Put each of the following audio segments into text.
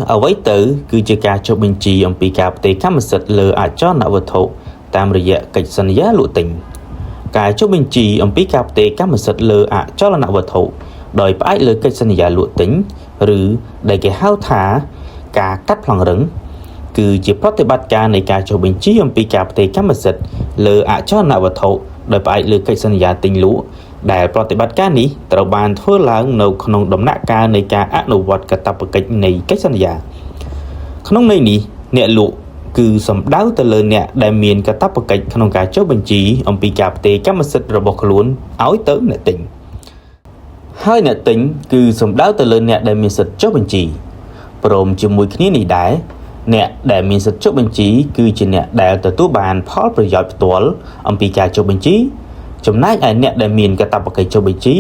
ở với tử cứ chơi ca cho bình trì ông pi cà tê cam sật lờ cho nợ vật thổ tam rìa cách sân giá lộ tình cái cho bình trì ông pi cà tê cam sật lờ cho là nợ vật thổ đòi phải lờ cách sân giá lộ tính rứ để cái hao thả cả cắt lòng rừng cứ chỉ bắt tay bắt ca này cả cho bình trì ông pi cà tê cam sật lờ cho nợ vật thổ đòi phải lờ cách sân giá tình lũ đạiประติบัติการนี้ត្រូវបានធ្វើឡើងនៅក្នុងដំណាក់កាលនៃការអនុវត្តកាតព្វកិច្ចនៃកិច្ចសន្យាក្នុងន័យនេះអ្នកលក់គឺសំដៅទៅលើអ្នកដែលមានកាតព្វកិច្ចក្នុងការចុះបញ្ជីអំពីការផ្ទេរកម្មសិទ្ធិរបស់ខ្លួនឲ្យទៅអ្នកទិញហើយអ្នកទិញគឺសំដៅទៅលើអ្នកដែលមានសិទ្ធិចុះបញ្ជីព្រមជាមួយគ្នានេះដែរអ្នកដែលមានសិទ្ធិចុះបញ្ជីគឺជាអ្នកដែលទទួលបានផលប្រយោជន៍ផ្ទាល់អំពីការចុះបញ្ជីចំណែកឯអ្នកដែលមានកាតព្វកិច្ចចុះបញ្ជី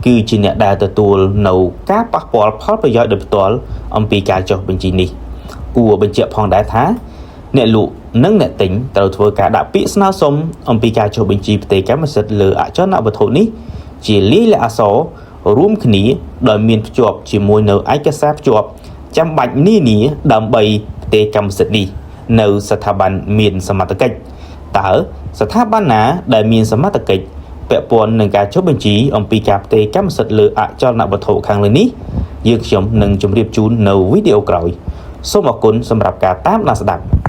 គឺជាអ្នកដែលទទួលនៅការប៉ះពាល់ផលប្រយោជន៍ដោយផ្ទាល់អំពីការចុះបញ្ជីនេះគួរបញ្ជាក់ផងដែរថាអ្នកលក់និងអ្នកទិញត្រូវធ្វើការដាក់ពាក្យស្នើសុំអំពីការចុះបញ្ជីផ្ទេរកម្មសិទ្ធិលើអចលនវត្ថុនេះជាលាយលក្ខណ៍អក្សររួមគ្នាដោយមានភ្ជាប់ជាមួយនៅឯកសារភ្ជាប់ចាំបាច់នានាដើម្បីផ្ទេរកម្មសិទ្ធិនេះនៅស្ថាប័នមានសមត្ថកិច្ចតើស្ថាប័នណាដែលមានសមត្ថកិច្ចពាក់ព័ន្ធនឹងការចុះបញ្ជីអំពីការផ្ទេរកម្មសិទ្ធិលើអចលនវត្ថុខាងលើនេះយើងខ្ញុំនឹងជម្រាបជូននៅវីដេអូក្រោយសូមអរគុណសម្រាប់ការតាមដានស្ដាប់